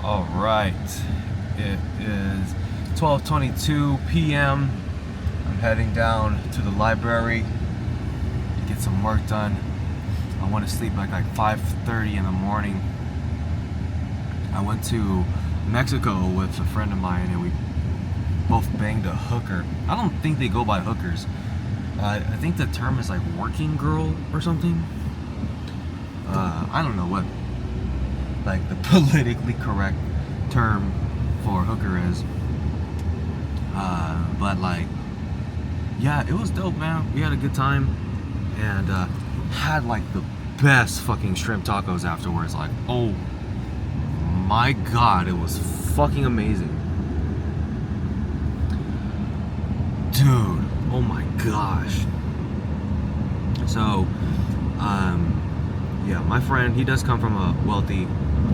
All right, it is 12:22 p.m. I'm heading down to the library to get some work done. I want to sleep like 5:30 in the morning. I went to Mexico with a friend of mine and we both banged a hooker. I don't think they go by hookers. I think the term is like working girl or something. I don't know what like the politically correct term for hooker is. But like, yeah, it was dope, man. We had a good time and had like the best fucking shrimp tacos afterwards. Like, oh my god, it was fucking amazing. Dude, oh my gosh. So, yeah, my friend, he does come from a wealthy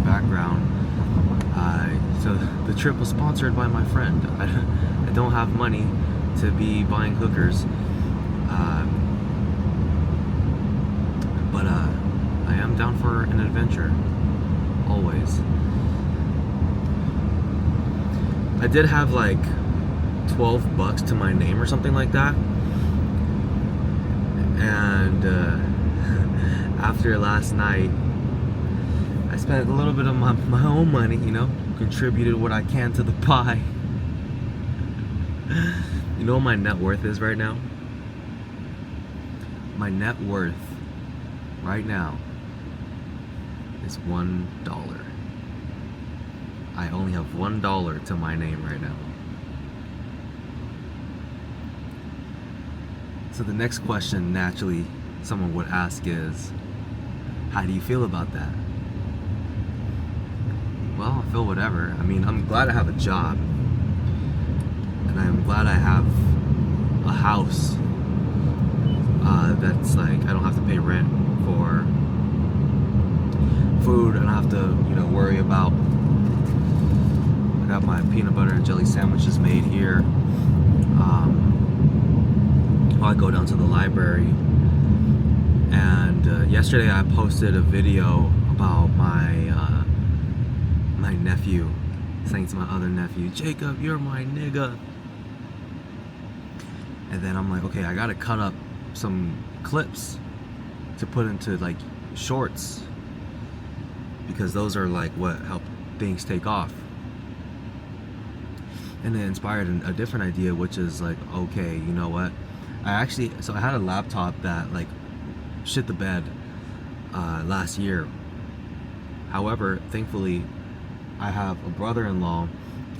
background. So the trip was sponsored by my friend. I don't have money to be buying hookers. But I am down for an adventure, always. I did have like $12 to my name or something like that. And after last night, I spent a little bit of my own money, you know, contributed what I can to the pie. You know what my net worth is right now? My net worth right now is $1. I only have $1 to my name right now. So the next question naturally someone would ask is, how do you feel about that? Well, I feel whatever. I mean, I'm glad I have a job. And I'm glad I have a house that's like, I don't have to pay rent for food. I don't have to, you know, worry about, I got my peanut butter and jelly sandwiches made here. I go down to the library, and yesterday I posted a video about my nephew, saying to my other nephew, Jacob, you're my nigga. And then I'm like, okay, I gotta cut up some clips to put into like shorts, because those are like what help things take off. And it inspired a different idea, which is like, okay, you know what? I had a laptop that like shit the bed last year. However, thankfully, I have a brother-in-law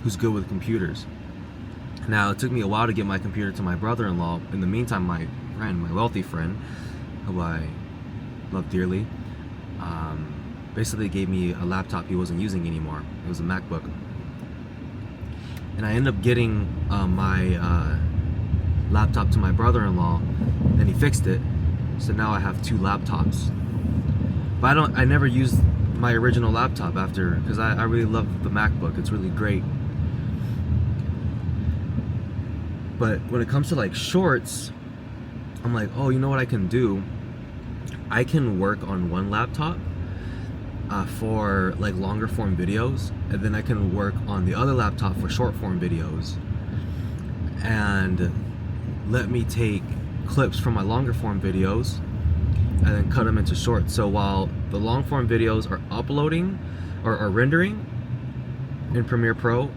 who's good with computers. Now, it took me a while to get my computer to my brother-in-law. In the meantime, my friend, my wealthy friend, who I love dearly, basically gave me a laptop he wasn't using anymore. It was a MacBook. And I ended up getting my laptop to my brother-in-law, and he fixed it. So now I have two laptops. But I never used my original laptop after, because I really love the MacBook. It's really great. But when it comes to like shorts, I'm like, oh, you know what I can do? I can work on one laptop for like longer form videos, and then I can work on the other laptop for short form videos. And let me take clips from my longer form videos and then cut them into shorts. So while the long form videos are uploading or are rendering in Premiere Pro,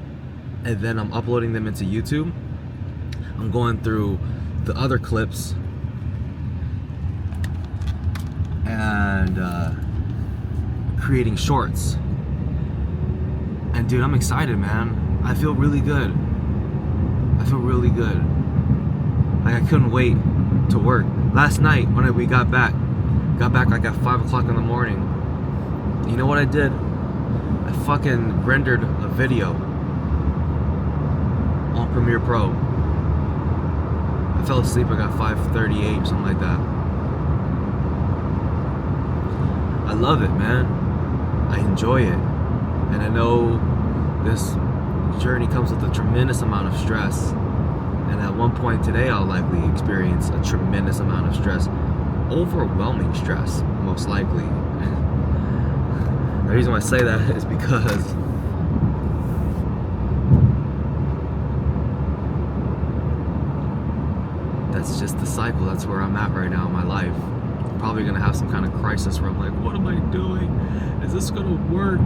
and then I'm uploading them into YouTube, I'm going through the other clips and creating shorts. And dude, I'm excited, man. I feel really good. I feel really good. Like, I couldn't wait to work. Last night when we got back like at 5 o'clock in the morning. You know what I did? I fucking rendered a video on Premiere Pro. I fell asleep like at 5:38 or something like that. I love it, man. I enjoy it. And I know this journey comes with a tremendous amount of stress. And at one point today, I'll likely experience a tremendous amount of stress. Overwhelming stress, most likely. The reason why I say that is because that's just the cycle. That's where I'm at right now in my life. I'm probably gonna have some kind of crisis where I'm like, what am I doing? Is this gonna work?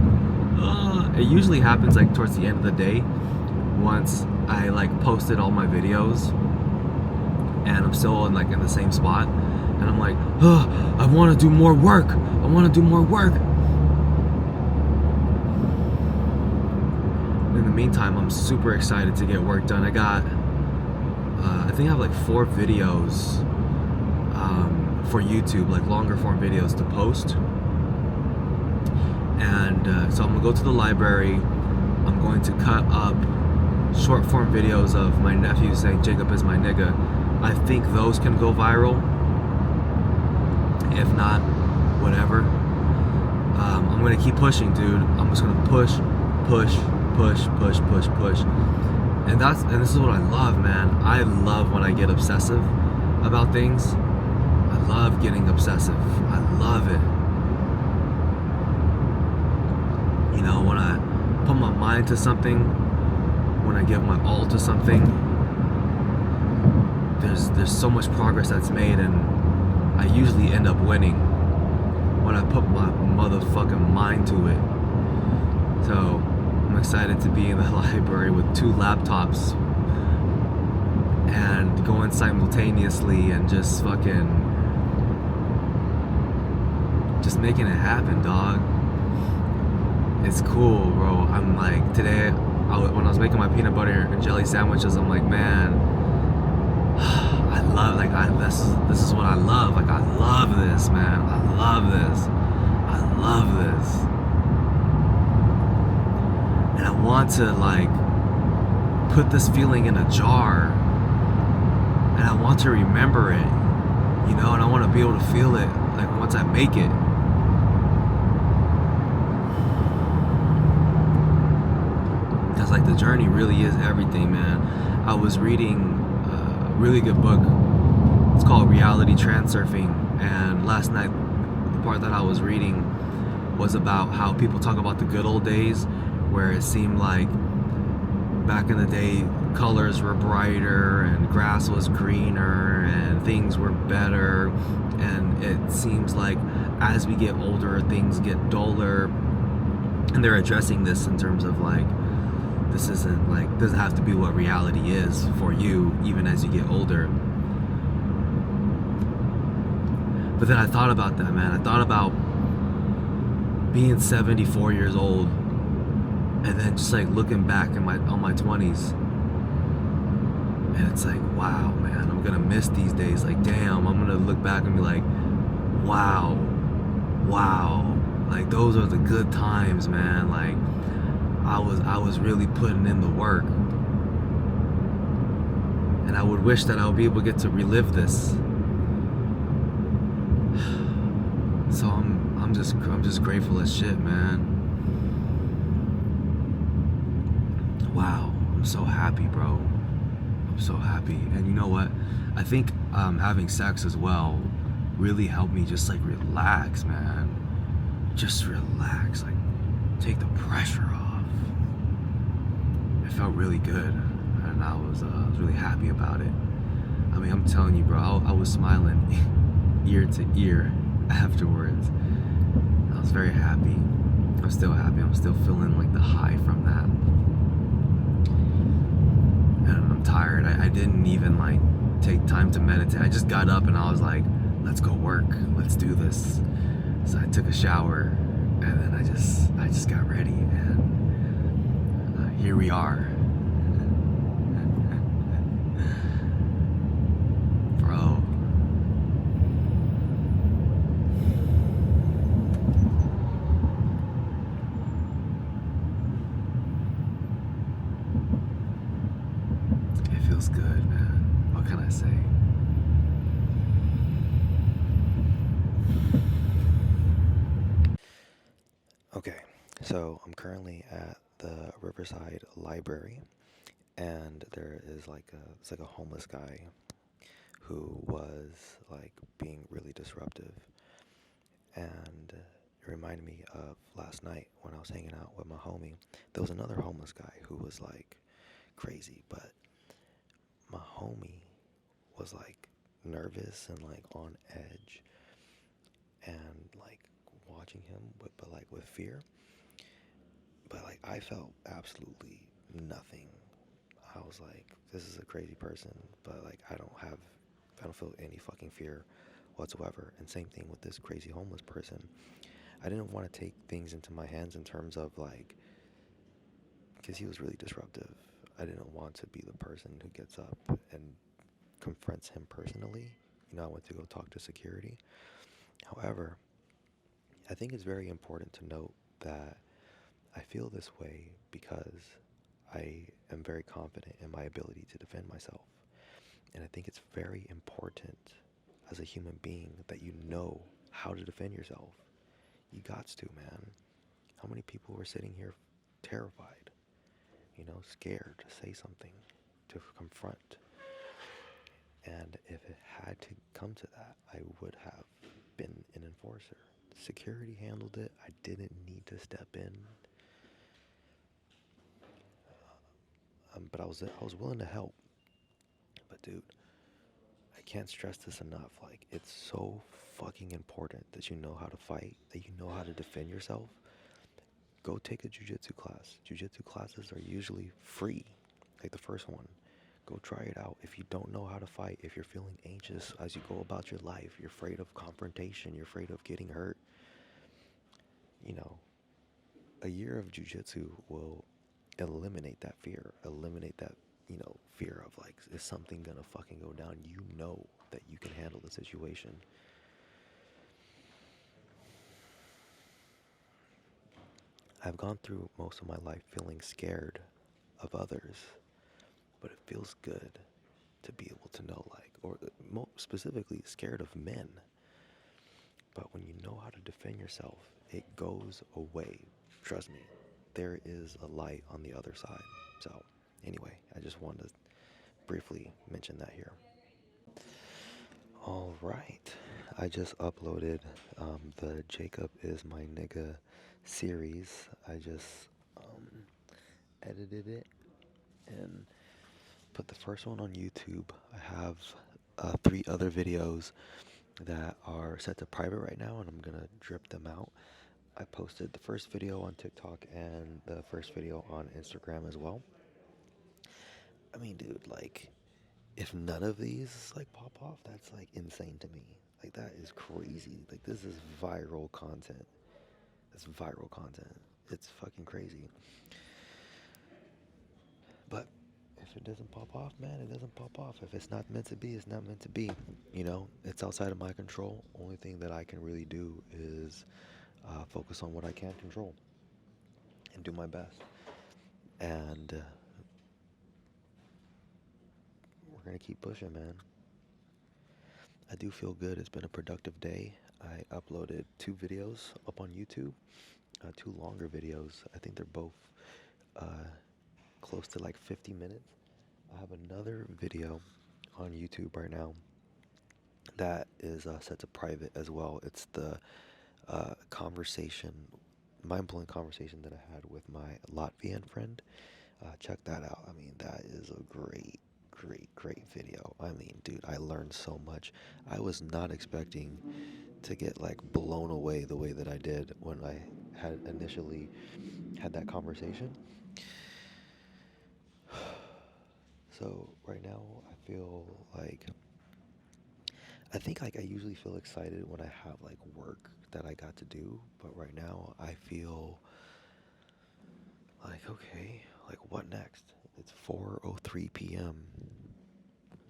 It usually happens like towards the end of the day, once I like posted all my videos and I'm still in the same spot, and I'm like, I want to do more work. I want to do more work. In the meantime, I'm super excited to get work done. I think I have like 4 videos for YouTube, like longer form videos to post. And so I'm gonna go to the library. I'm going to cut up short form videos of my nephew saying Jacob is my nigga. I think those can go viral. If not, whatever. I'm gonna keep pushing, dude. I'm just gonna push. And this is what I love, man. I love when I get obsessive about things. I love getting obsessive. I love it. You know, when I put my mind to something, when I give my all to something, there's so much progress that's made, and I usually end up winning when I put my motherfucking mind to it. So I'm excited to be in the library with 2 laptops and going simultaneously and just making it happen, dog. It's cool, bro. I'm like, today, when I was making my peanut butter and jelly sandwiches, I'm like, man, I love, this is what I love. Like, I love this, man. I love this. I love this. And I want to, like, put this feeling in a jar. And I want to remember it, you know, and I want to be able to feel it, like, once I make it. Because, like, the journey really is everything, man. I was reading a really good book. It's called Reality Transurfing. And last night, the part that I was reading was about how people talk about the good old days, where it seemed like back in the day, colors were brighter and grass was greener and things were better. And it seems like as we get older, things get duller. And they're addressing this in terms of like, this isn't like, doesn't have to be what reality is for you, even as you get older. But then I thought about that, man. I thought about being 74 years old and then just like looking back on my 20s, and it's like, wow, man, I'm gonna miss these days. Like, damn, I'm gonna look back and be like, wow, like those are the good times, man. Like I was really putting in the work, and I would wish that I would be able to get to relive this. So I'm just grateful as shit, man. Wow, I'm so happy, bro. I'm so happy. And you know what? I think having sex as well really helped me just like relax, man. Just relax, like take the pressure off. It felt really good, and I was really happy about it. I mean, I'm telling you, bro, I was smiling ear to ear afterwards. I was very happy. I'm still happy. I'm still feeling like the high from that. And I'm tired. I didn't even like take time to meditate. I just got up and I was like, let's go work. Let's do this. So I took a shower and then I just got ready, and here we are. Bro. It feels good, man. What can I say? Okay, so I'm currently at the Riverside Library, and there is it's like a homeless guy who was like being really disruptive, and it reminded me of last night when I was hanging out with my homie. There was another homeless guy who was like crazy, but my homie was like nervous and like on edge and like watching him, but like with fear. But like I felt absolutely nothing. I was like, this is a crazy person, but like I don't feel any fucking fear whatsoever. And same thing with this crazy homeless person. I didn't want to take things into my hands in terms of like, because he was really disruptive. I didn't want to be the person who gets up and confronts him personally. I went to go talk to security. However, I think it's very important to note that I feel this way because I am very confident in my ability to defend myself. And I think it's very important as a human being that you know how to defend yourself. You gots to, man. How many people were sitting here terrified, scared to say something, to confront? And if it had to come to that, I would have been an enforcer. Security handled it. I didn't need to step in. But I was willing to help. But dude, I can't stress this enough. Like, it's so fucking important that you know how to fight, that you know how to defend yourself. Go take a jujitsu class. Jujitsu classes are usually free, like the first one. Go try it out. If you don't know how to fight, if you're feeling anxious as you go about your life, you're afraid of confrontation, you're afraid of getting hurt, you know, a year of jujitsu will eliminate that fear, eliminate that, fear of like, is something gonna fucking go down? You know that you can handle the situation. I've gone through most of my life feeling scared of others, but it feels good to be able to know, like, or more specifically, scared of men. But when you know how to defend yourself, it goes away. Trust me, there is a light on the other side. So, anyway, I just wanted to briefly mention that here. All right, I just uploaded the Jacob is my nigga series. I just edited it and put the first one on YouTube. I have 3 other videos that are set to private right now, and I'm gonna drip them out. I posted the first video on TikTok and the first video on Instagram as well. I mean, dude, like, if none of these like pop off, that's like insane to me. Like, that is crazy. Like, this is viral content. It's viral content. It's fucking crazy. But if it doesn't pop off, man, it doesn't pop off. If it's not meant to be, it's not meant to be. It's outside of my control. Only thing that I can really do is focus on what I can control and do my best. And we're gonna keep pushing, man. I do feel good. It's been a productive day. I uploaded 2 videos up on YouTube, 2 longer videos. I think they're both close to like 50 minutes. I have another video on YouTube right now that is set to private as well. It's the mind-blowing conversation that I had with my Latvian friend. Check that out. I mean, that is a great video. I mean, dude, I learned so much. I was not expecting to get like blown away the way that I did when I had initially had that conversation. So right now I feel like I think like I usually feel excited when I have like work that I got to do, but right now I feel like, okay, like what next? It's 4:03 p.m.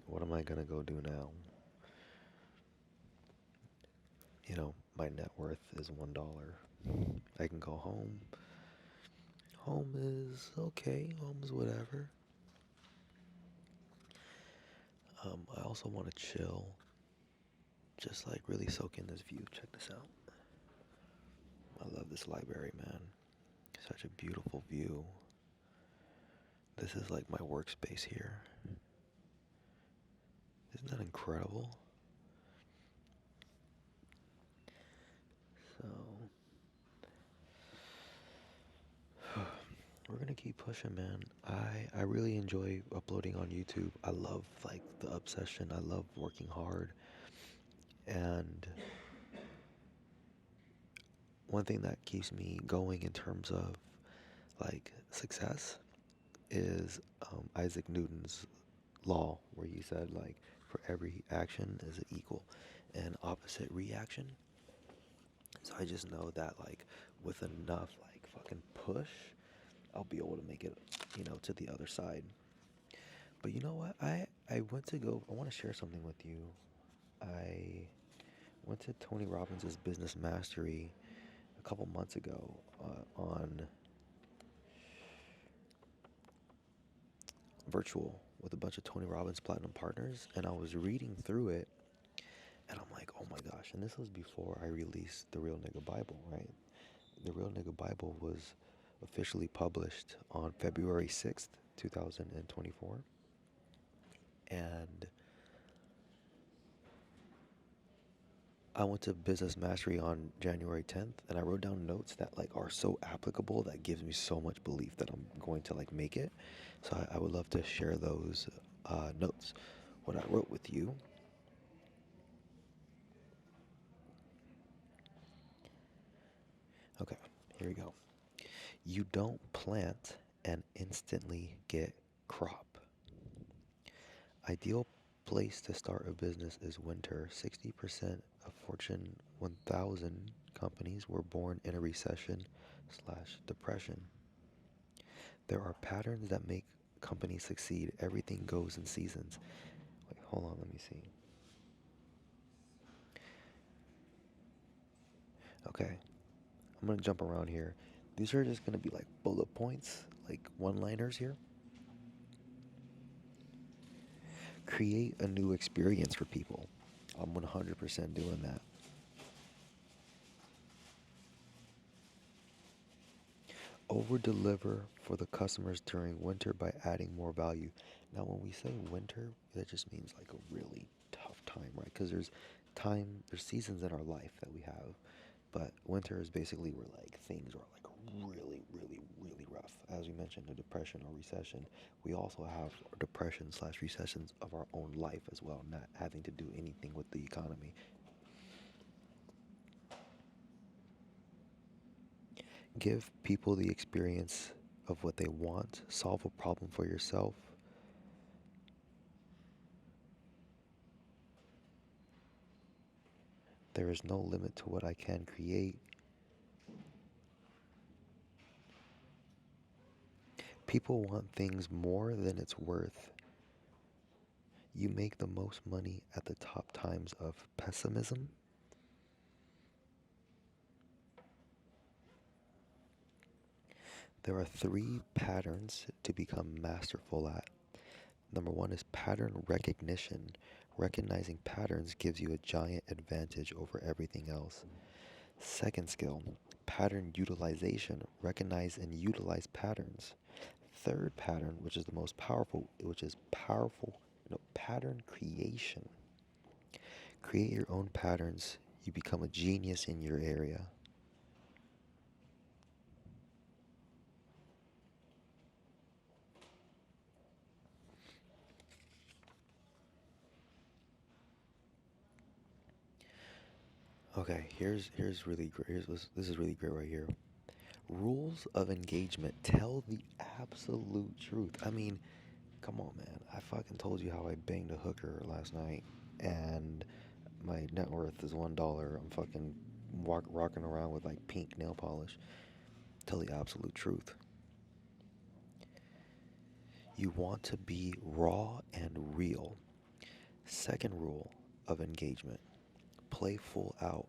What am I gonna go do now? My net worth is $1. I can go home. Home is okay. Home is whatever. I also want to chill. Just like really soak in this view. Check this out. I love this library, man. Such a beautiful view. This is like my workspace here. Isn't that incredible? So, we're gonna keep pushing, man. I really enjoy uploading on YouTube. I love like the obsession. I love working hard. And one thing that keeps me going in terms of like success is Isaac Newton's law, where he said like for every action is an equal and opposite reaction. So I just know that like with enough like fucking push, I'll be able to make it, to the other side. But you know what? I went to go. I want to share something with you. I went to Tony Robbins' Business Mastery a couple months ago on virtual with a bunch of Tony Robbins Platinum partners, and I was reading through it, and I'm like, oh my gosh! And this was before I released the Real Nigga Bible, right? The Real Nigga Bible was officially published on February 6th, 2024, and I went to Business Mastery on January 10th, and I wrote down notes that like are so applicable that gives me so much belief that I'm going to like make it. So I would love to share those notes, what I wrote with you. Okay, here we go. You don't plant and instantly get crop. Ideal place to start a business is winter. 60% of Fortune 1000 companies were born in a recession slash depression. There are patterns that make companies succeed. Everything goes in seasons. Wait, hold on, let me see. Okay, I'm gonna jump around here. These are just gonna be like bullet points, like one-liners here. Create a new experience for people. I'm 100% doing that. Over deliver for the customers during winter by adding more value. Now, when we say winter, that just means like a really tough time, right? Because there's seasons in our life that we have, but winter is basically where like things are like really, really, really rough. As we mentioned, a depression or recession. We also have depression slash recessions of our own life as well, not having to do anything with the economy. Give people the experience of what they want. Solve a problem for yourself. There is no limit to what I can create. People want things more than it's worth. You make the most money at the top times of pessimism. There are 3 patterns to become masterful at. Number 1 is pattern recognition. Recognizing patterns gives you a giant advantage over everything else. Second skill, pattern utilization. Recognize and utilize patterns. Third pattern, which is the most powerful, pattern creation. Create your own patterns. You become a genius in your area. Okay, here's really great. This is really great right here. Rules of engagement. Tell the absolute truth. I mean, come on, man. I fucking told you how I banged a hooker last night, and my net worth is $1. I'm fucking rocking around with like pink nail polish. Tell the absolute truth. You want to be raw and real. Second rule of engagement, play full out.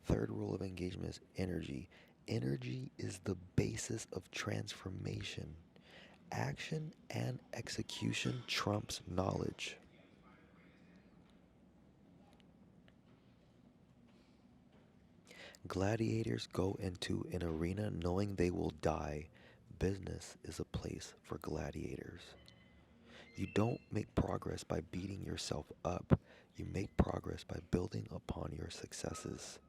Third rule of engagement is energy. Energy is the basis of transformation. Action and execution trumps knowledge. Gladiators go into an arena knowing they will die. Business is a place for gladiators. You don't make progress by beating yourself up. You make progress by building upon your successes.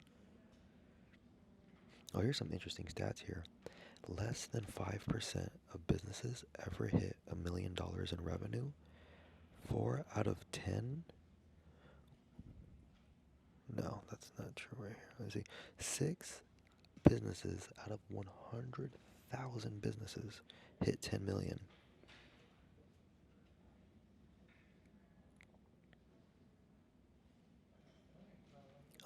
Oh, here's some interesting stats here. Less than 5% of businesses ever hit $1 million in revenue. 4 out of 10. No, that's not true right here. Let's see. 6 businesses out of 100,000 businesses hit 10 million.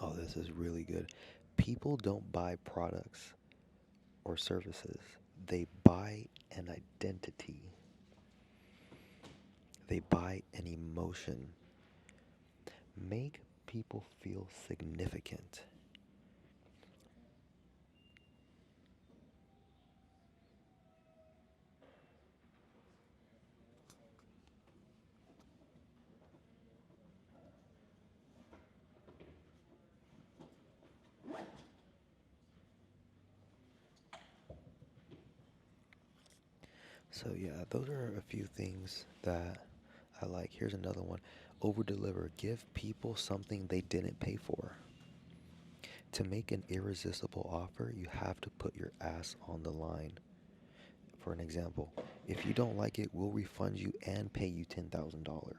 Oh, this is really good. People don't buy products or services. They buy an identity. They buy an emotion. Make people feel significant. So yeah, those are a few things that I like. Here's another one. Over deliver. Give people something they didn't pay for. To make an irresistible offer, you have to put your ass on the line. For an example, if you don't like it, we'll refund you and pay you $10,000.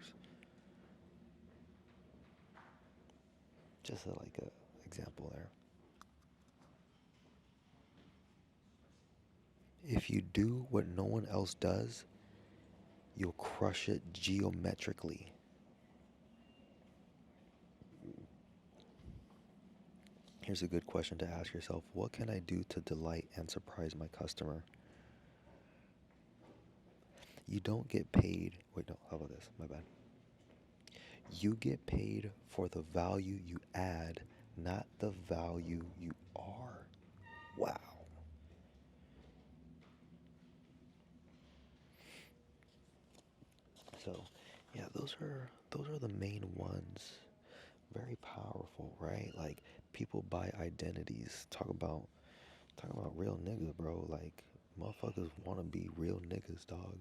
Just like a example there. If you do what no one else does, you'll crush it geometrically. Here's a good question to ask yourself. What can I do to delight and surprise my customer? You don't get paid. Wait, no, how about this? My bad. You get paid for the value you add, not the value you are. Wow. So, yeah, those are the main ones. Very powerful, right? Like, people buy identities. Talk about real niggas, bro. Like, motherfuckers want to be real niggas, dog.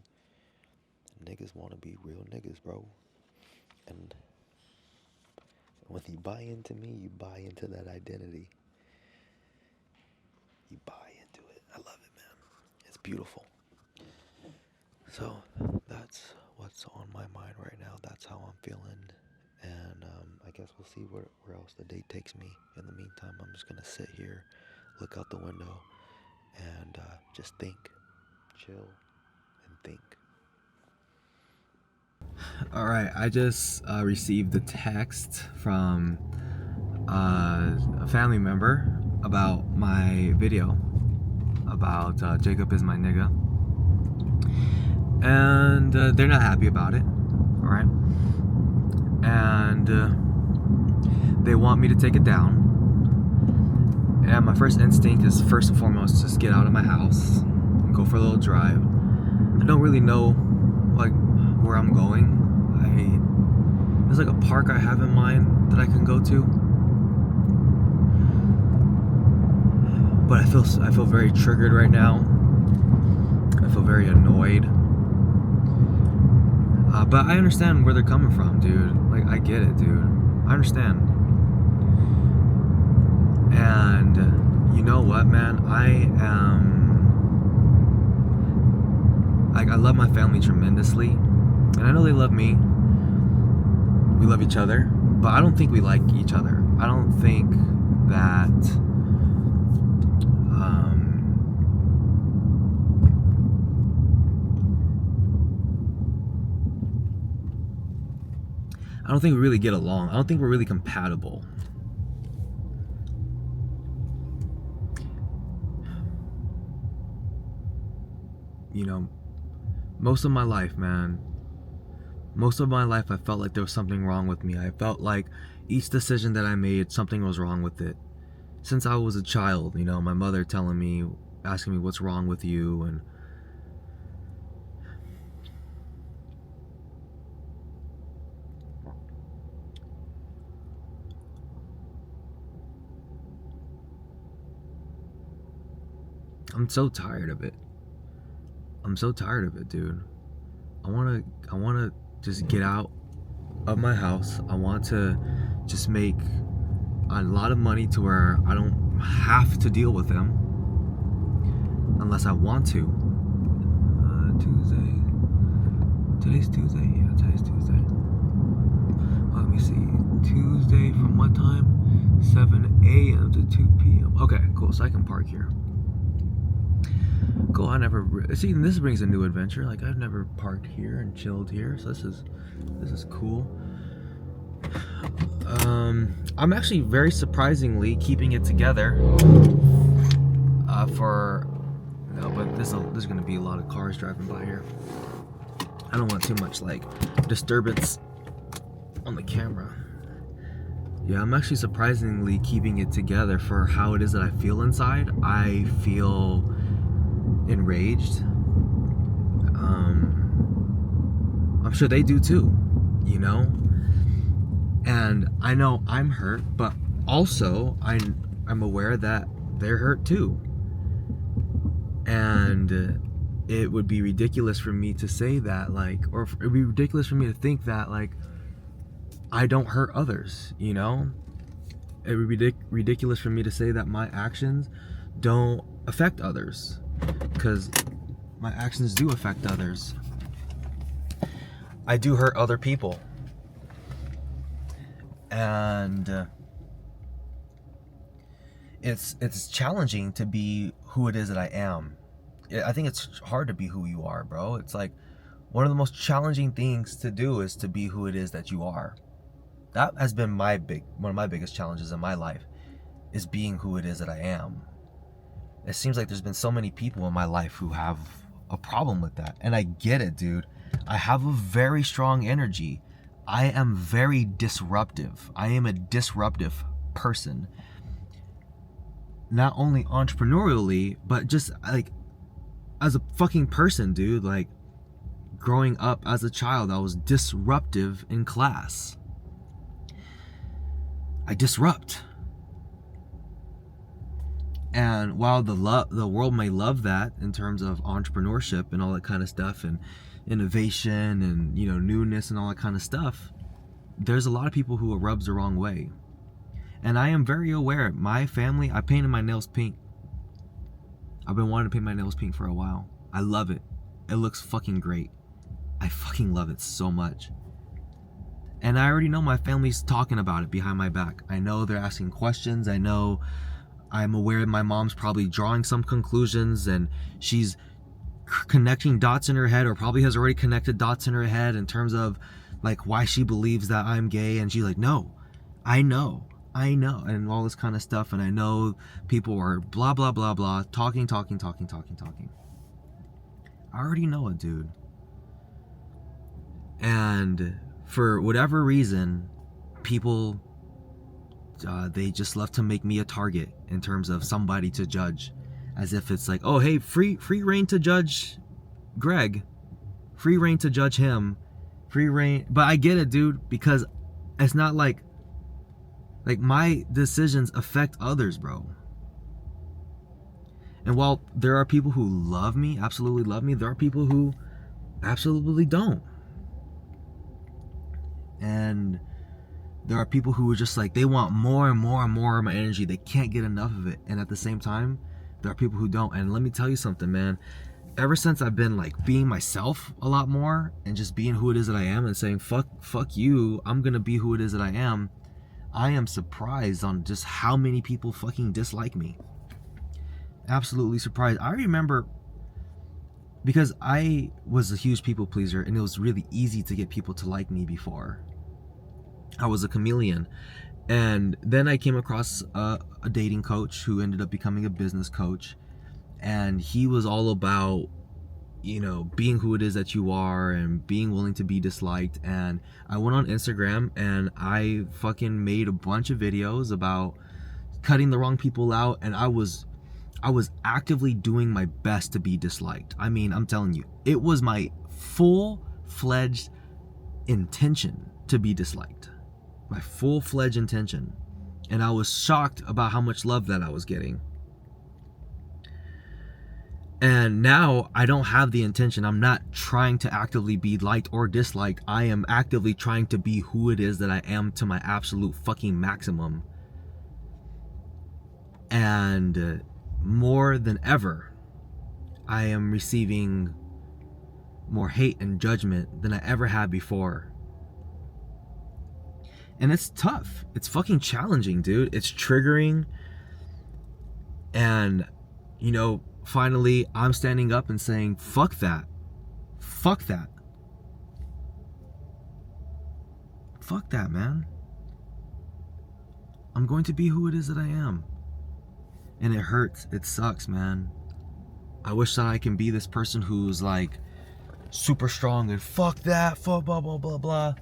Niggas want to be real niggas, bro. And when you buy into me, you buy into that identity. You buy into it. I love it, man. It's beautiful. So that's what's on my mind right now. That's how I'm feeling. And I guess we'll see where else the day takes me. In the meantime, I'm just going to sit here, look out the window, and just think, chill, and think. All right, I just received a text from a family member about my video about Jacob is my nigga, and they're not happy about it. All right, and they want me to take it down. And my first instinct is, first and foremost, just get out of my house, go for a little drive. I don't really know like where I'm going. There's like a park I have in mind that I can go to, but I feel very triggered right now. I feel very annoyed. But I understand where they're coming from, dude. Like, I get it, dude. I understand. And you know what, man? I love my family tremendously, and I know they love me. We love each other, but I don't think we like each other. I don't think that I don't think we really get along. I don't think we're really compatible. You know, most of my life, man, I felt like there was something wrong with me. I felt like each decision that I made, something was wrong with it. Since I was a child, you know, my mother telling me, asking me what's wrong with you, and I'm so tired of it. I'm so tired of it, dude. I wanna just get out of my house. I want to just make a lot of money to where I don't have to deal with them. unless I want to. Tuesday. Today's Tuesday? Yeah, today's Tuesday. Let me see. Tuesday from what time? 7 a.m. to 2 p.m. Okay, cool. So I can park here. Cool. I never see. This brings a new adventure. Like I've never parked here and chilled here. So this is cool. I'm actually very surprisingly keeping it together. But there's gonna be a lot of cars driving by here. I don't want too much like disturbance on the camera. Yeah, I'm actually surprisingly keeping it together for how it is that I feel inside. I feel enraged. I'm sure they do too, you know? And I know I'm hurt, but also I'm aware that they're hurt too. And it would be ridiculous for me to say that, like, or it would be ridiculous for me to think that, like, I don't hurt others, you know? It would be ridiculous for me to say that my actions don't affect others, because my actions do affect others. I do hurt other people. And it's challenging to be who it is that I am. I think it's hard to be who you are, bro. It's like one of the most challenging things to do is to be who it is that you are. That has been one of my biggest challenges in my life, is being who it is that I am. It seems like there's been so many people in my life who have a problem with that. And I get it, dude. I have a very strong energy. I am very disruptive. I am a disruptive person. Not only entrepreneurially, but just like as a fucking person, dude. Like growing up as a child, I was disruptive in class. I disrupt. And while the world may love that in terms of entrepreneurship and all that kind of stuff and innovation and, you know, newness and all that kind of stuff, there's a lot of people who it rubs the wrong way. And I am very aware. My family, I painted my nails pink. I've been wanting to paint my nails pink for a while. I love it. It looks fucking great. I fucking love it so much. And I already know my family's talking about it behind my back. I know they're asking questions. I'm aware my mom's probably drawing some conclusions, and she's connecting dots in her head, or probably has already connected dots in her head in terms of like why she believes that I'm gay. And she's like, no, I know, and all this kind of stuff. And I know people are blah, blah, blah, blah, talking. I already know it, dude. And for whatever reason, people, they just love to make me a target in terms of somebody to judge, as if it's like, oh, hey, free reign to judge Greg, free reign to judge him, free reign. But I get it, dude, because it's not like my decisions affect others, bro. And while there are people who love me, absolutely love me, there are people who absolutely don't. And there are people who are just like, they want more and more and more of my energy. They can't get enough of it. And at the same time, there are people who don't. And let me tell you something, man. Ever since I've been like being myself a lot more and just being who it is that I am and saying, fuck you, I'm gonna be who it is that I am surprised on just how many people fucking dislike me. Absolutely surprised. I remember, because I was a huge people pleaser, and it was really easy to get people to like me before. I was a chameleon. And then I came across a dating coach who ended up becoming a business coach. And he was all about, you know, being who it is that you are and being willing to be disliked. And I went on Instagram and I fucking made a bunch of videos about cutting the wrong people out. And I was actively doing my best to be disliked. I mean, I'm telling you, it was my full-fledged intention to be disliked. My full-fledged intention. And I was shocked about how much love that I was getting. And now I don't have the intention. I'm not trying to actively be liked or disliked. I am actively trying to be who it is that I am to my absolute fucking maximum. And more than ever, I am receiving more hate and judgment than I ever had before. And it's tough. It's fucking challenging, dude. It's triggering. And, you know, finally I'm standing up and saying, fuck that. Fuck that. Fuck that, man. I'm going to be who it is that I am. And it hurts. It sucks, man. I wish that I can be this person who's like super strong and fuck that, fuck blah, blah, blah, blah.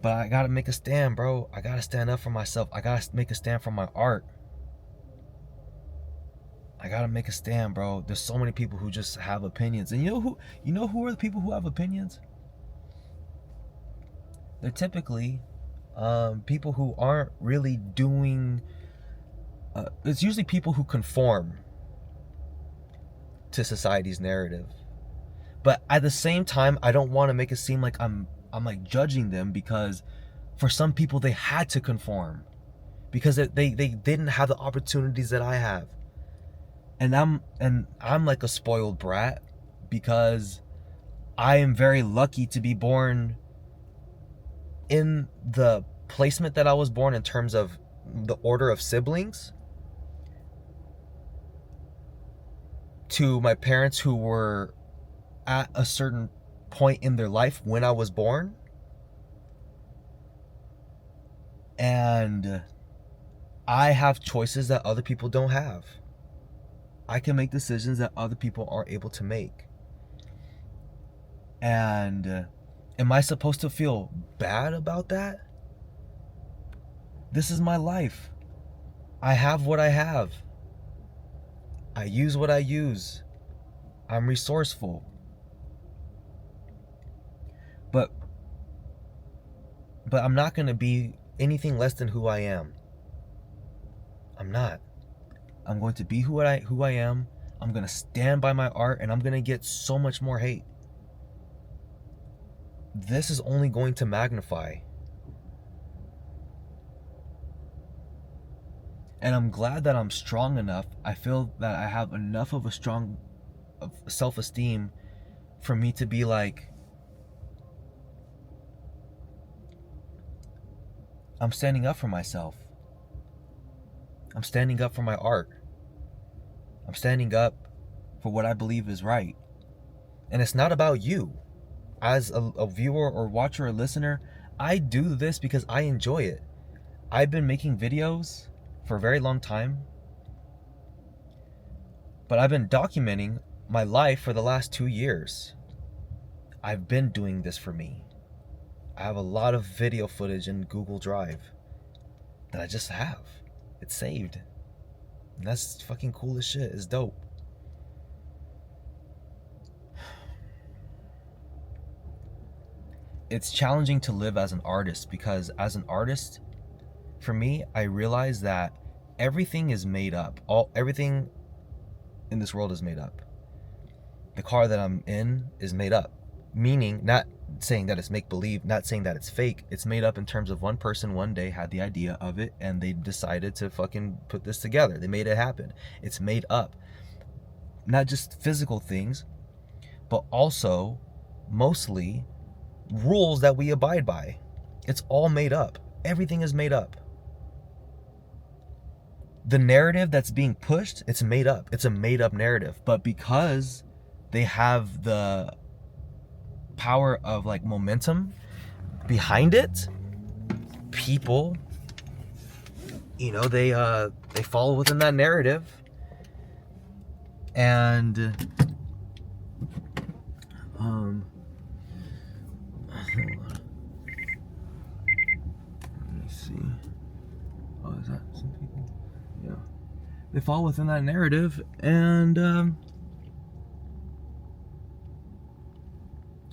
But I gotta make a stand, bro. I gotta stand up for myself. I gotta make a stand for my art. I gotta make a stand, bro. There's so many people who just have opinions. And you know who are the people who have opinions? They're typically people who aren't really doing... it's usually people who conform to society's narrative. But at the same time, I don't want to make it seem like I'm like judging them, because for some people they had to conform because they didn't have the opportunities that I have. And I'm like a spoiled brat because I am very lucky to be born in the placement that I was born in terms of the order of siblings, to my parents who were at a certain point in their life when I was born. And I have choices that other people don't have. I can make decisions that other people aren't able to make. And am I supposed to feel bad about that? This is my life. I have what I have. I use what I use. I'm resourceful. But I'm not going to be anything less than who I am. I'm not. I'm going to be who I am. I'm going to stand by my art, and I'm going to get so much more hate. This is only going to magnify. And I'm glad that I'm strong enough. I feel that I have enough of a strong self-esteem for me to be like, I'm standing up for myself. I'm standing up for my art. I'm standing up for what I believe is right. And it's not about you. As a viewer or watcher or listener, I do this because I enjoy it. I've been making videos for a very long time, but I've been documenting my life for the last 2 years. I've been doing this for me. I have a lot of video footage in Google Drive that I just have. It's saved. And that's fucking cool as shit. It's dope. It's challenging to live as an artist because as an artist, for me, I realize that everything is made up. Everything in this world is made up. The car that I'm in is made up. Meaning, not saying that it's make-believe, not saying that it's fake. It's made up in terms of one person one day had the idea of it and they decided to fucking put this together. They made it happen. It's made up. Not just physical things, but also mostly rules that we abide by. It's all made up. Everything is made up. The narrative that's being pushed, it's made up. It's a made up narrative. But because they have the power of like momentum behind it, people, you know, they follow within that narrative. And let me see. Oh, is that some people? Yeah. They fall within that narrative, and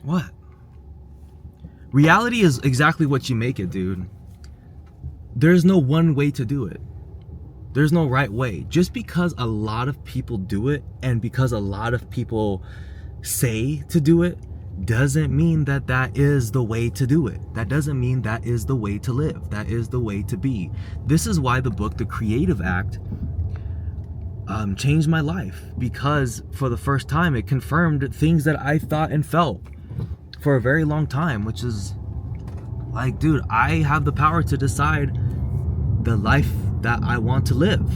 what? Reality is exactly what you make it, dude. There's no one way to do it. There's no right way. Just because a lot of people do it, and because a lot of people say to do it, doesn't mean that that is the way to do it. That doesn't mean that is the way to live. That is the way to be. This is why the book, The Creative Act, changed my life, because for the first time it confirmed things that I thought and felt for a very long time, which is like, dude, I have the power to decide the life that I want to live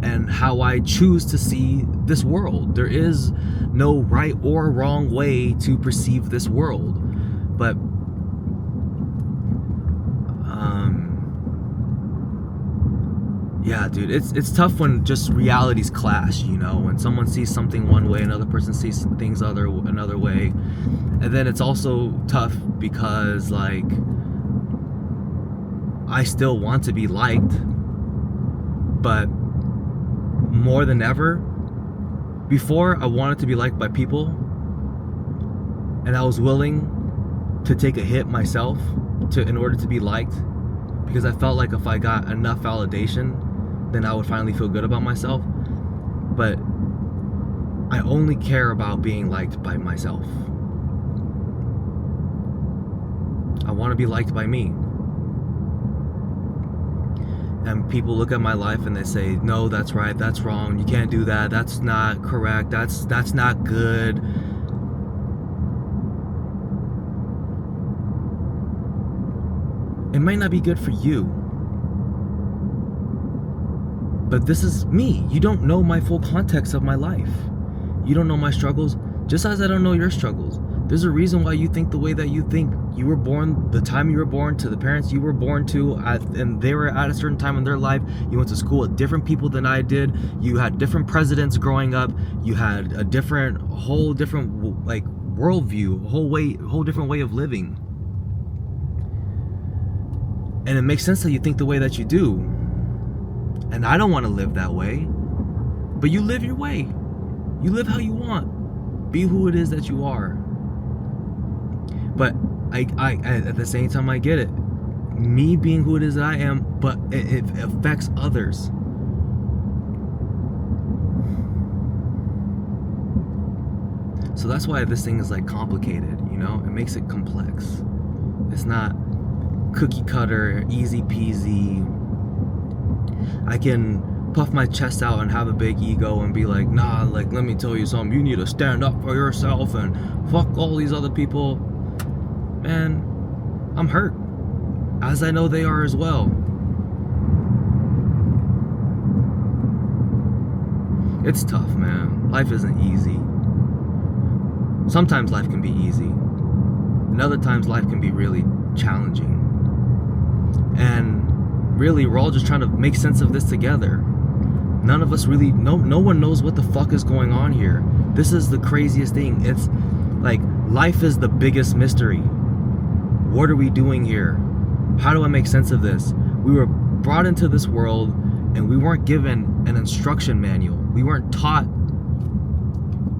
and how I choose to see this world. There is no right or wrong way to perceive this world. But yeah, dude, it's tough when just realities clash, you know, when someone sees something one way, another person sees things another way. And then it's also tough because, like, I still want to be liked, but more than ever, before I wanted to be liked by people, and I was willing to take a hit myself in order to be liked, because I felt like if I got enough validation, then I would finally feel good about myself. But I only care about being liked by myself. I want to be liked by me. And people look at my life and they say, no, that's right, that's wrong, you can't do that, that's not correct, that's not good. It might not be good for you, but this is me. You don't know my full context of my life. You don't know my struggles, just as I don't know your struggles. There's a reason why you think the way that you think. You were born, the time you were born, to the parents you were born to, and they were at a certain time in their life. You went to school with different people than I did. You had different presidents growing up. You had a whole different like worldview, whole different way of living. And it makes sense that you think the way that you do. And I don't want to live that way. But you live your way. You live how you want. Be who it is that you are. But I at the same time, I get it. Me being who it is that I am, but it affects others. So that's why this thing is like complicated, you know? It makes it complex. It's not cookie cutter, easy peasy. I can puff my chest out and have a big ego and be like, nah, like, let me tell you something. You need to stand up for yourself and fuck all these other people. Man, I'm hurt, as I know they are as well. It's tough, man. Life isn't easy. Sometimes life can be easy, and other times life can be really challenging. And really, we're all just trying to make sense of this together. None of us really, no one knows what the fuck is going on here. This is the craziest thing. It's like, life is the biggest mystery. What are we doing here? How do I make sense of this? We were brought into this world and we weren't given an instruction manual. We weren't taught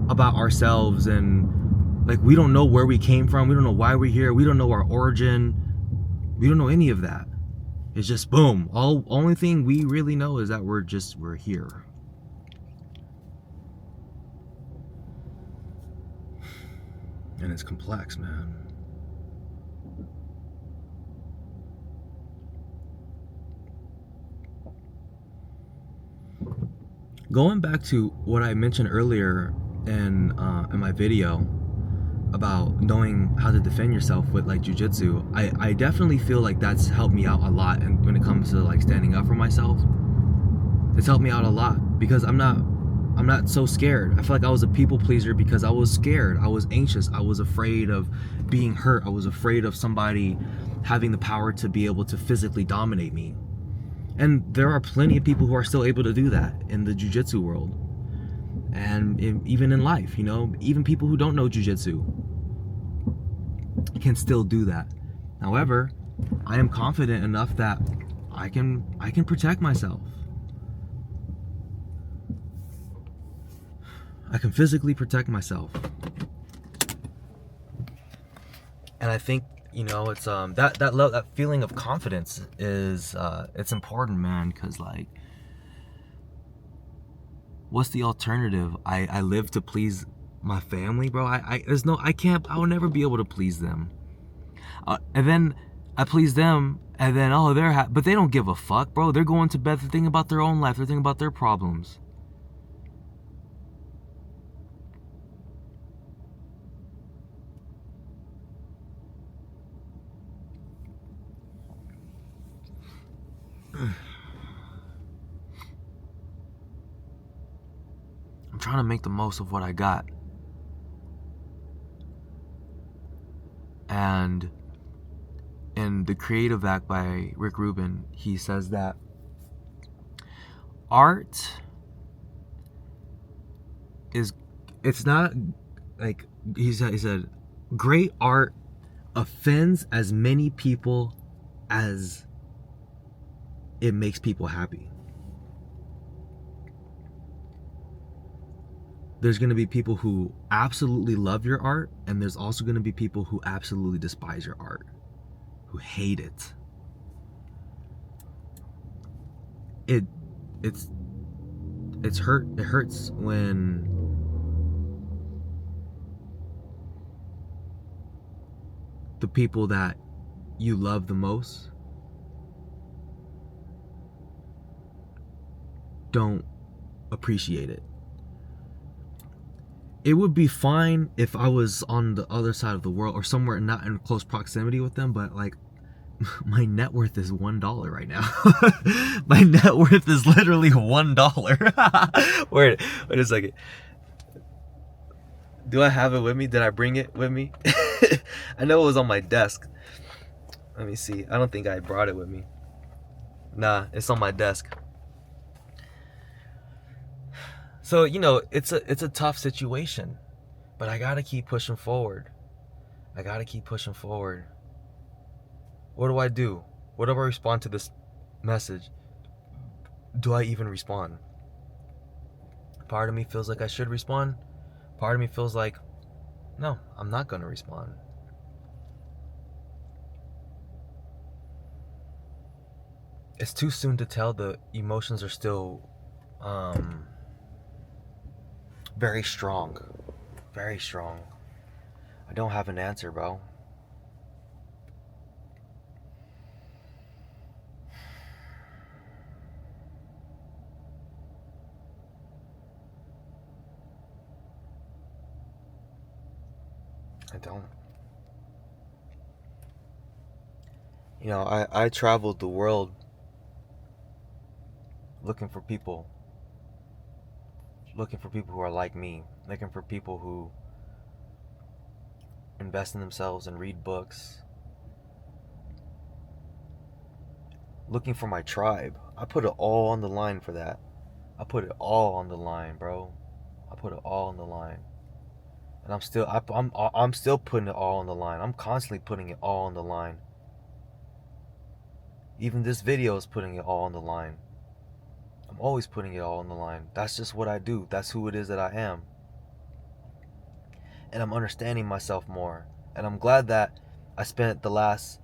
about ourselves, and like, we don't know where we came from. We don't know why we're here. We don't know our origin. We don't know any of that. It's just boom. Only thing we really know is that we're here. And it's complex, man. Going back to what I mentioned earlier in my video about knowing how to defend yourself with like jujitsu, I definitely feel like that's helped me out a lot. And when it comes to like standing up for myself, it's helped me out a lot, because I'm not so scared. I feel like I was a people pleaser because I was scared. I was anxious. I was afraid of being hurt. I was afraid of somebody having the power to be able to physically dominate me. And there are plenty of people who are still able to do that in the jiu-jitsu world. And even in life, you know, even people who don't know jiu-jitsu can still do that. However, I am confident enough that I can protect myself. I can physically protect myself. And I think, you know, it's that feeling of confidence is it's important, man, because like, what's the alternative? I live to please my family, bro. I will never be able to please them. And then I please them, and then but they don't give a fuck, bro. They're going to bed, they're thinking about their own life, they're thinking about their problems. trying to make the most of what I got. And in The Creative Act by Rick Rubin, he says that art it's not like, he said great art offends as many people as it makes people happy. There's going to be people who absolutely love your art, and there's also going to be people who absolutely despise your art, who hate it. It hurts when the people that you love the most don't appreciate it. It would be fine if I was on the other side of the world or somewhere not in close proximity with them, but like, my net worth is $1 right now. My net worth is literally $1. Wait a second. Do I have it with me? Did I bring it with me? I know it was on my desk. Let me see. I don't think I brought it with me. Nah, it's on my desk. So, you know, it's a tough situation, but I gotta keep pushing forward. What do I do? What do I respond to this message? Do I even respond? Part of me feels like I should respond. Part of me feels like, no, I'm not gonna respond. It's too soon to tell. The emotions are still very strong. Very strong. I don't have an answer, bro. I don't. You know, I traveled the world looking for people who are like me, looking for people who invest in themselves and read books, looking for my tribe. I put it all on the line for that. I put it all on the line, bro. I put it all on the line. And I'm still putting it all on the line. I'm constantly putting it all on the line. Even this video is putting it all on the line. I'm always putting it all on the line. That's just what I do. That's who it is that I am. And I'm understanding myself more. And I'm glad that I spent the last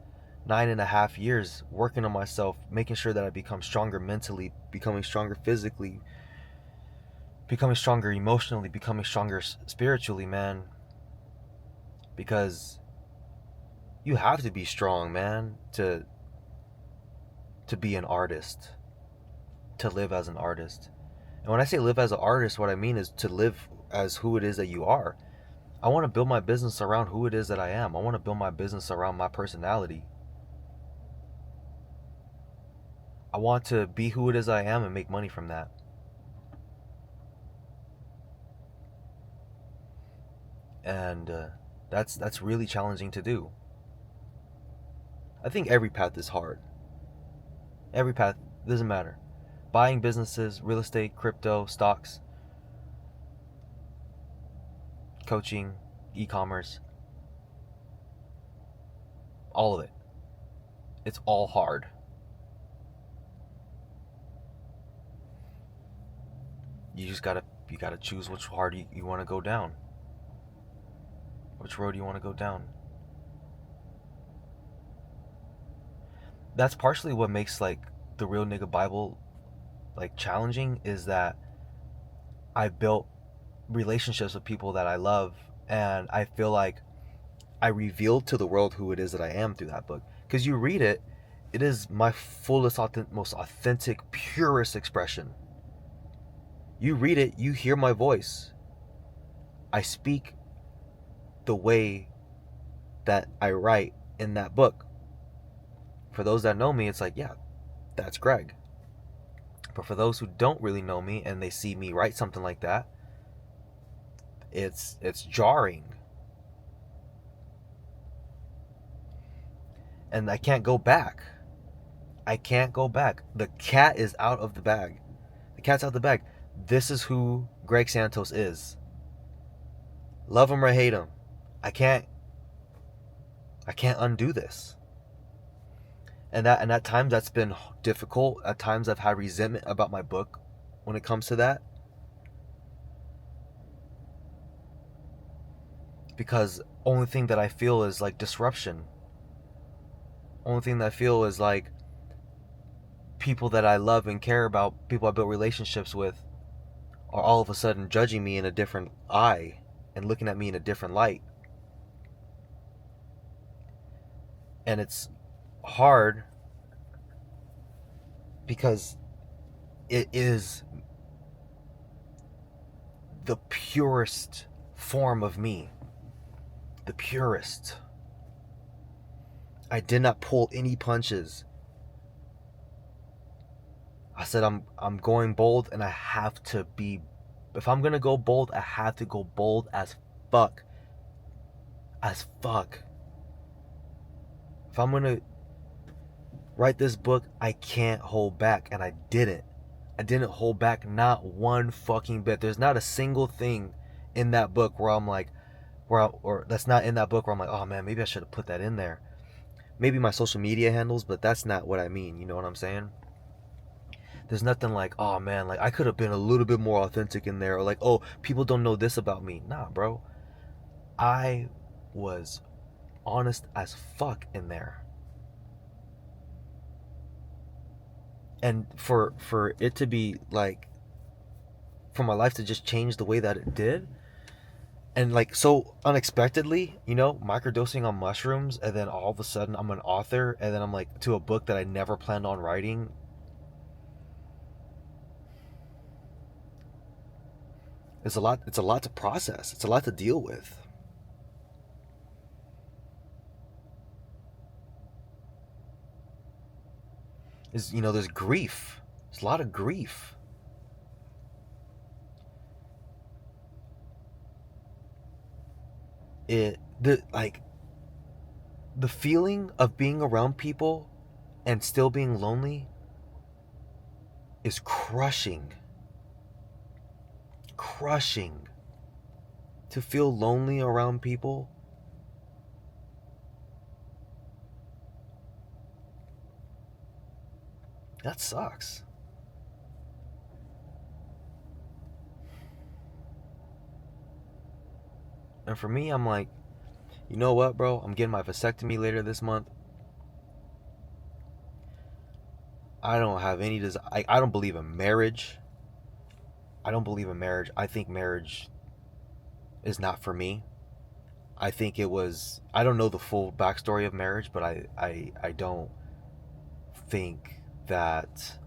9.5 years working on myself, making sure that I become stronger mentally, becoming stronger physically, becoming stronger emotionally, becoming stronger spiritually, man. Because you have to be strong, man, to be an artist, to live as an artist. And when I say live as an artist, what I mean is to live as who it is that you are. I want to build my business around who it is that I am. I want to build my business around my personality. I want to be who it is I am and make money from that. And that's really challenging to do. I think every path is hard. Every path, doesn't matter. Buying businesses, real estate, crypto, stocks, coaching, e-commerce, all of it. It's all hard. You gotta choose which hard you want to go down. Which road you want to go down. That's partially what makes like the Real Nigga Bible like challenging, is that I built relationships with people that I love, and I feel like I revealed to the world who it is that I am through that book. Because you read it, it is my fullest, most authentic, purest expression. You read it, you hear my voice. I speak the way that I write in that book. For those that know me, it's like, yeah, that's Greg. But for those who don't really know me and they see me write something like that, it's jarring. And I can't go back. I can't go back. The cat is out of the bag. The cat's out of the bag. This is who Greg Santos is. Love him or hate him. I can't undo this. And at times that's been difficult. At times I've had resentment about my book when it comes to that. Because only thing that I feel is like disruption. Only thing that I feel is like people that I love and care about, people I built relationships with, are all of a sudden judging me in a different eye and looking at me in a different light. And it's hard because it is the purest form of me. The purest. I did not pull any punches. I said I'm going bold, and I have to be. If I'm gonna go bold, I have to go bold as fuck. As fuck. If I'm gonna write this book, I can't hold back, and I didn't. I didn't hold back, not one fucking bit. There's not a single thing in that book where I'm like, or that's not in that book where I'm like, oh man, maybe I should have put that in there. Maybe my social media handles, but that's not what I mean. You know what I'm saying? There's nothing like, oh man, like I could have been a little bit more authentic in there, or like, oh, people don't know this about me. Nah, bro. I was honest as fuck in there. And for it to be like, for my life to just change the way that it did, and like so unexpectedly, microdosing on mushrooms, and then all of a sudden I'm an author, and then I'm like to a book that I never planned on writing. It's a lot to process. It's a lot to deal with. There's grief. There's a lot of grief. The feeling of being around people and still being lonely is crushing. Crushing. To feel lonely around people, that sucks. And for me, I'm like, you know what, bro? I'm getting my vasectomy later this month. I don't have any desire. I don't believe in marriage. I don't believe in marriage. I think marriage is not for me. I think it was. I don't know the full backstory of marriage, but I don't think that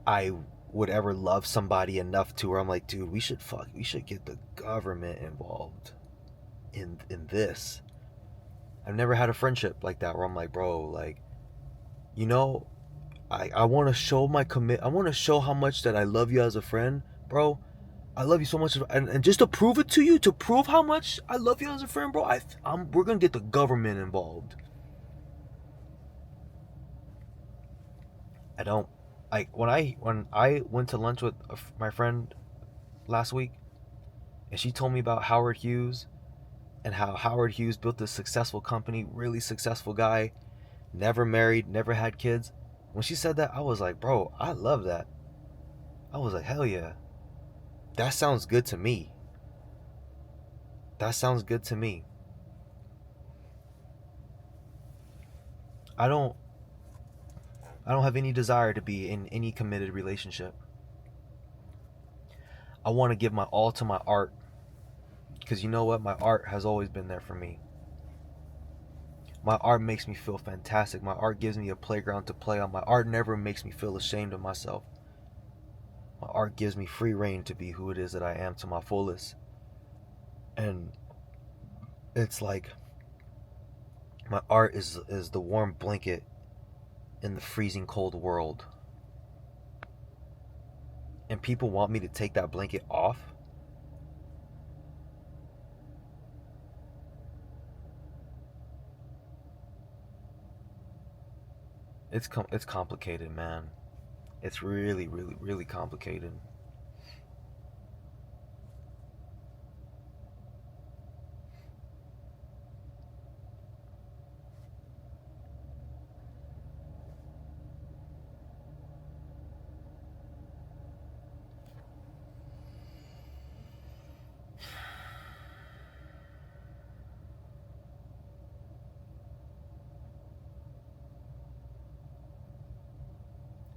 I would ever love somebody enough to where I'm like, dude, we should get the government involved in this. I've never had a friendship like that where I'm like, bro, like, I want to show my I want to show how much that I love you as a friend, bro. I love you so much, and just to prove it to you, to prove how much I love you as a friend, bro, we're gonna get the government involved. I don't like when I went to lunch with my friend last week, and she told me about Howard Hughes and how Howard Hughes built this successful company, really successful guy, never married, never had kids. When she said that, I was like, bro, I love that. I was like, hell yeah. That sounds good to me. That sounds good to me. I don't have any desire to be in any committed relationship. I want to give my all to my art. Because you know what? My art has always been there for me. My art makes me feel fantastic. My art gives me a playground to play on. My art never makes me feel ashamed of myself. My art gives me free reign to be who it is that I am to my fullest. And it's like my art is the warm blanket in the freezing cold world. And people want me to take that blanket off. it's complicated, man. It's really, really, really complicated.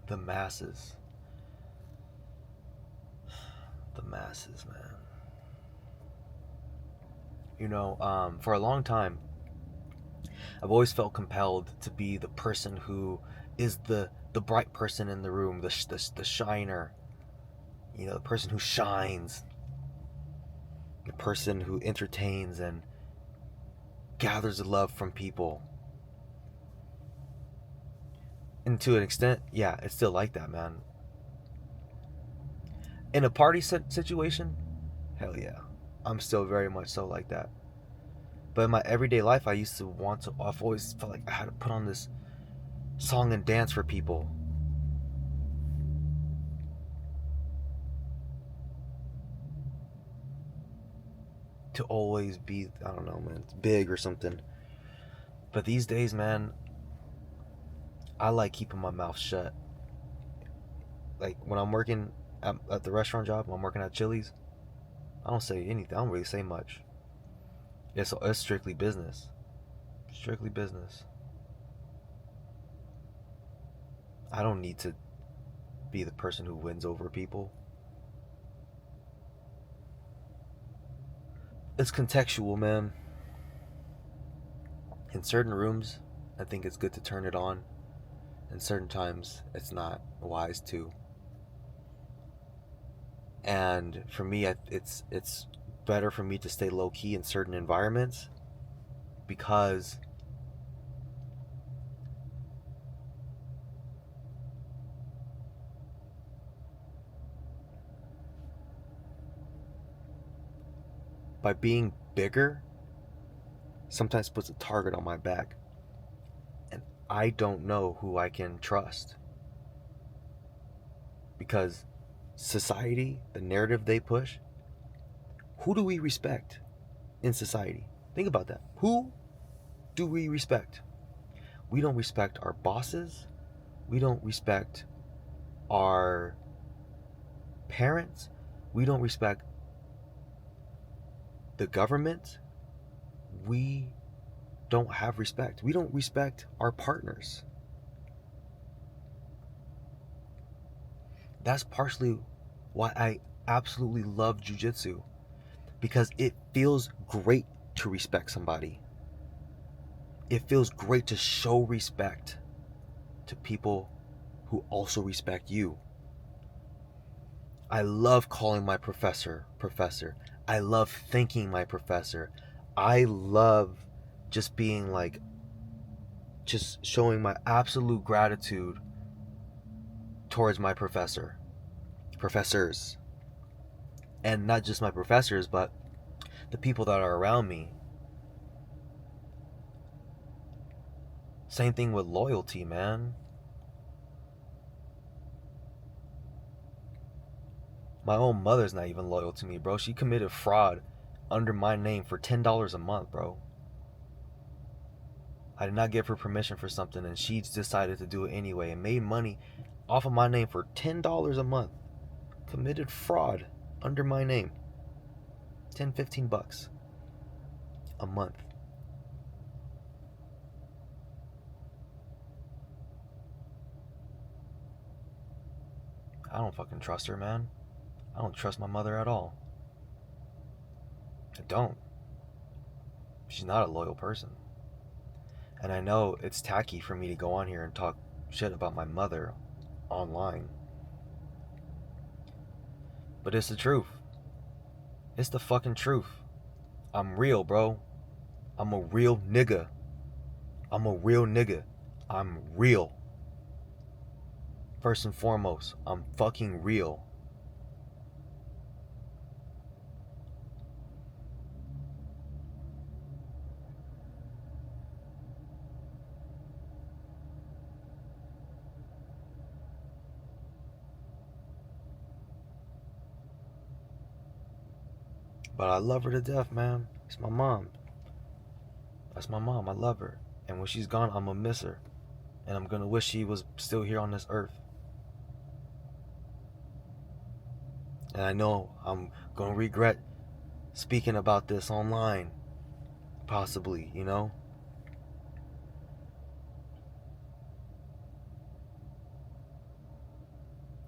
The masses. The masses, man. For a long time, I've always felt compelled to be the person who is the bright person in the room, the shiner, the person who shines, the person who entertains and gathers the love from people. And to an extent, yeah, it's still like that, man. In a party situation, hell yeah, I'm still very much so like that. But in my everyday life, I've always felt like I had to put on this song and dance for people. To always be, I don't know, man, big or something. But these days, man, I like keeping my mouth shut. Like when I'm working at the restaurant job, when I'm working at Chili's, I don't say anything. I don't really say much. It's strictly business. Strictly business. I don't need to be the person who wins over people. It's contextual, man. In certain rooms, I think it's good to turn it on. In certain times, it's not wise to. And for me, it's better for me to stay low key in certain environments because by being bigger sometimes puts a target on my back, and I don't know who I can trust because society, the narrative they push, who do we respect in society? Think about that. Who do we respect? We don't respect our bosses. We don't respect our parents. We don't respect the government. We don't have respect. We don't respect our partners. That's partially why I absolutely love jujitsu, because it feels great to respect somebody. It feels great to show respect to people who also respect you. I love calling my professor, professor. I love thanking my professor. I love just being like, just showing my absolute gratitude towards my professors. And not just my professors, but the people that are around me. Same thing with loyalty, man. My own mother's not even loyal to me, bro. She committed fraud under my name for $10 a month, bro. I did not give her permission for something, and she decided to do it anyway and made money off of my name for $10 a month. Committed fraud under my name. 10, 15 bucks a month. I don't fucking trust her, man. I don't trust my mother at all. I don't. She's not a loyal person. And I know it's tacky for me to go on here and talk shit about my mother online. But it's the truth. It's the fucking truth. I'm real, bro. I'm a real nigga. I'm a real nigga. I'm real. First and foremost, I'm fucking real. But I love her to death, man. It's my mom. That's my mom. I love her. And when she's gone, I'm gonna miss her. And I'm gonna wish she was still here on this earth. And I know I'm gonna regret speaking about this online. Possibly, you know?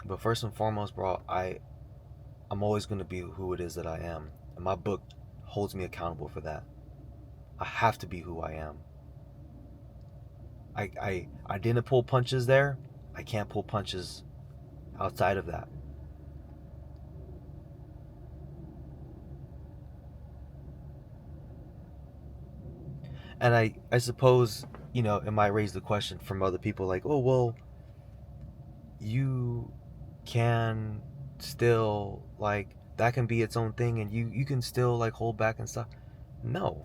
But first and foremost, bro, I'm always gonna be who it is that I am. And my book holds me accountable for that. I have to be who I am. I didn't pull punches there. I can't pull punches outside of that. And I suppose, you know, it might raise the question from other people like, oh, well, you can still, like, that can be its own thing and you can still, like, hold back and stuff. No,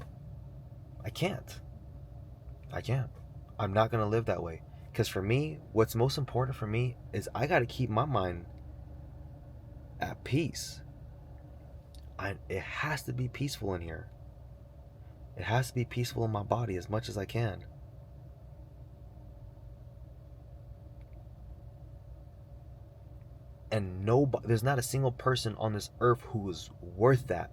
I can't. I can't. I'm not going to live that way. Because for me, what's most important for me is I got to keep my mind at peace. It has to be peaceful in here. It has to be peaceful in my body as much as I can. And nobody, there's not a single person on this earth who is worth that.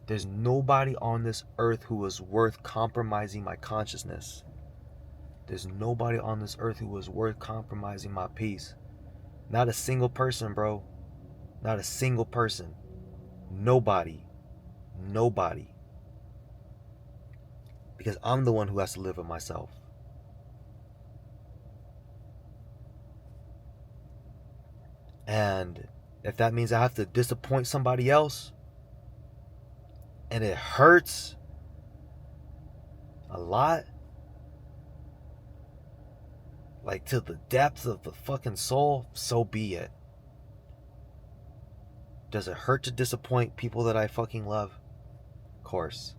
There's nobody on this earth who is worth compromising my consciousness. There's nobody on this earth who is worth compromising my peace. Not a single person, bro. Not a single person. Nobody. Nobody. Because I'm the one who has to live with myself. And if that means I have to disappoint somebody else, and it hurts a lot, like to the depths of the fucking soul, so be it. Does it hurt to disappoint people that I fucking love? Of course.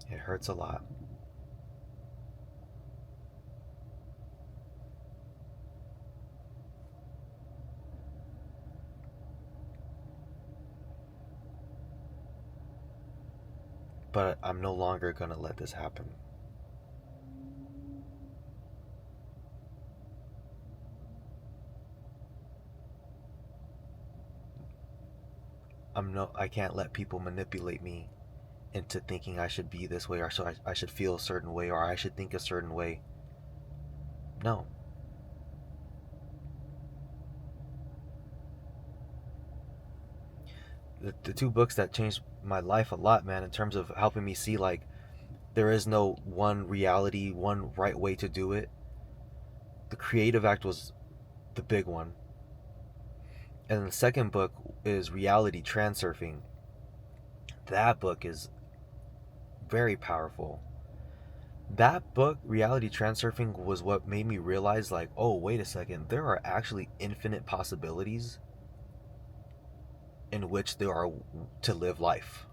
It hurts a lot. But I'm no longer gonna let this happen. I can't let people manipulate me into thinking I should be this way, or so I should feel a certain way, or I should think a certain way. No. The two books that changed my life a lot, man, in terms of helping me see, like, there is no one reality, one right way to do it. The Creative Act was the big one. And the second book is Reality Transurfing. That book is very powerful. That book, Reality Transurfing, was what made me realize, like, oh, wait a second, there are actually infinite possibilities in which there are to live life.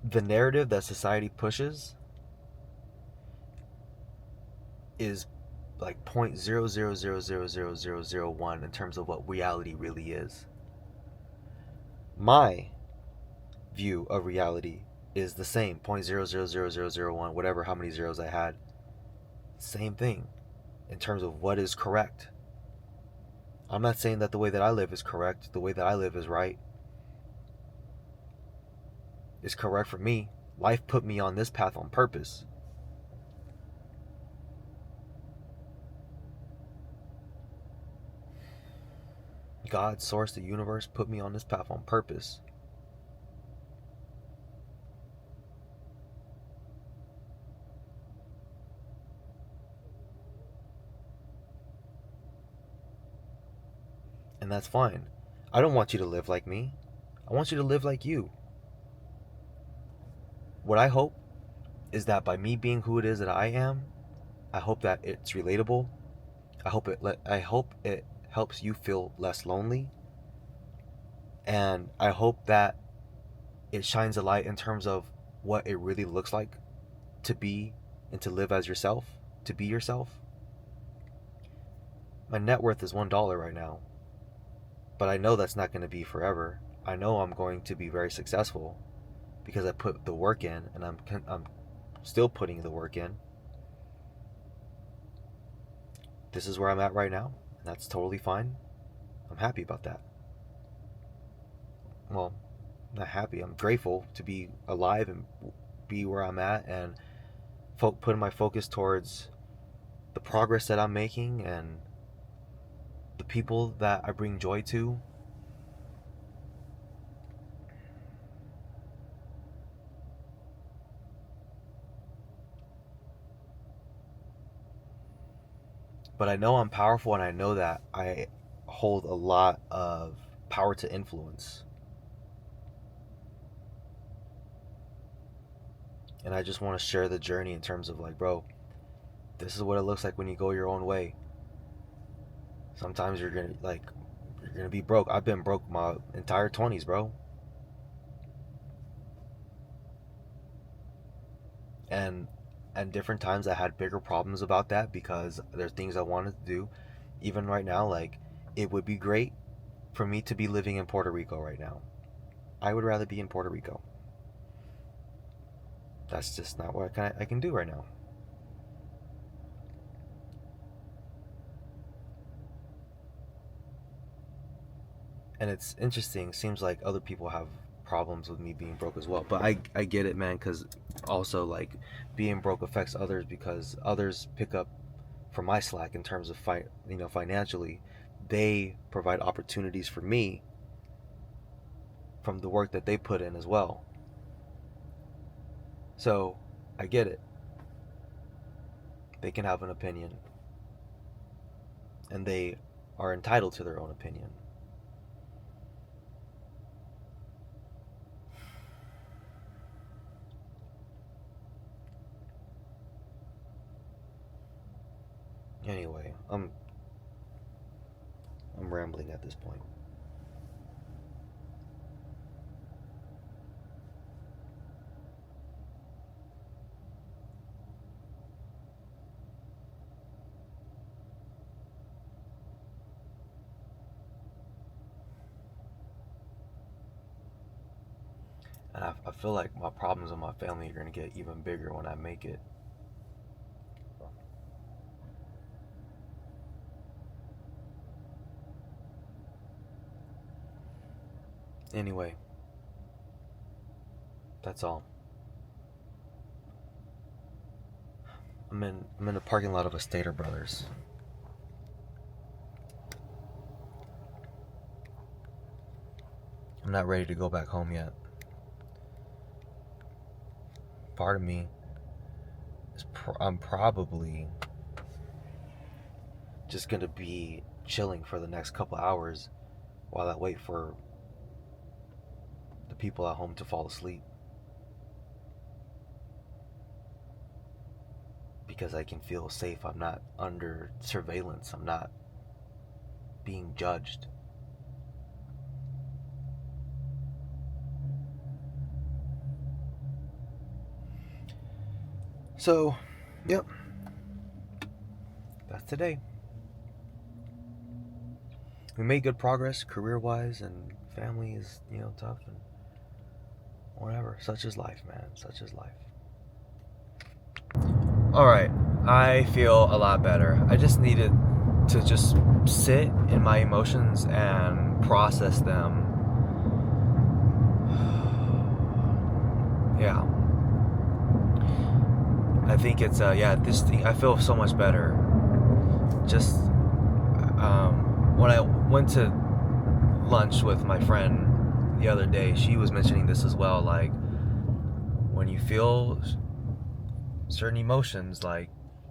The narrative that society pushes is like 0.000000001 in terms of what reality really is. My view of reality is the same, 0.0000001, whatever, how many zeros I had. Same thing in terms of what is correct. I'm not saying that the way that I live is correct. The way that I live is right. It's correct for me. Life put me on this path on purpose. God, source, the universe put me on this path on purpose. And that's fine. I don't want you to live like me. I want you to live like you. What I hope is that by me being who it is that I am, I hope that it's relatable. I hope it helps you feel less lonely. And I hope that it shines a light in terms of what it really looks like to be and to live as yourself, to be yourself. My net worth is $1 right now, but I know that's not going to be forever. I know I'm going to be very successful because I put the work in, and I'm still putting the work in. This is where I'm at right now, and that's totally fine. I'm happy about that. Well, not happy. I'm grateful to be alive and be where I'm at, and putting my focus towards the progress that I'm making and the people that I bring joy to. But I know I'm powerful, and I know that I hold a lot of power to influence. And I just want to share the journey in terms of like, bro, this is what it looks like when you go your own way. Sometimes you're gonna be broke. I've been broke my entire 20s, bro. And different times I had bigger problems about that because there's things I wanted to do. Even right now, like, it would be great for me to be living in Puerto Rico right now. I would rather be in Puerto Rico. That's just not what I can do right now. And it's interesting. Seems like other people have problems with me being broke as well. But I get it, man, because also, like, being broke affects others because others pick up from my slack in terms of financially. They provide opportunities for me from the work that they put in as well. So I get it. They can have an opinion, and they are entitled to their own opinion. Anyway, I'm rambling at this point. And I feel like my problems with my family are going to get even bigger when I make it. Anyway, that's all. I'm in the parking lot of a Stater Brothers. I'm not ready to go back home yet. Part of me is I'm probably just gonna be chilling for the next couple hours while I wait for the people at home to fall asleep, because I can feel safe. I'm not under surveillance. I'm not being judged. So, yep, that's today. We made good progress career-wise, and family is, tough and whatever. Such is life, man. Such is life. Alright, I feel a lot better. I just needed to just sit in my emotions and process them. Yeah. I think it's, this thing, I feel so much better. Just, when I went to lunch with my friend the other day, she was mentioning this as well, like, when you feel certain emotions, like,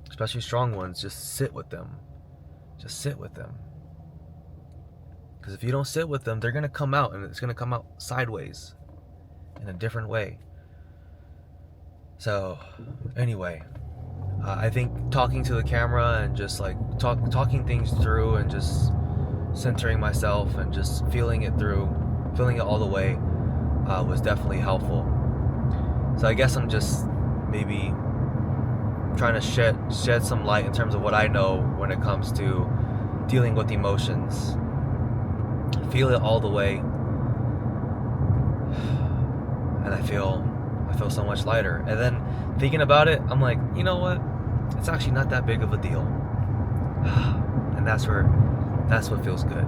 especially strong ones, just sit with them. Just sit with them. Because if you don't sit with them, they're going to come out, and it's going to come out sideways in a different way. So, anyway, I think talking to the camera and just like talking things through and just centering myself and just feeling it all the way was definitely helpful. So I guess I'm just maybe trying to shed some light in terms of what I know when it comes to dealing with emotions. Feel it all the way, and I feel so much lighter. And then thinking about it, I'm like, you know what? It's actually not that big of a deal. And that's what feels good.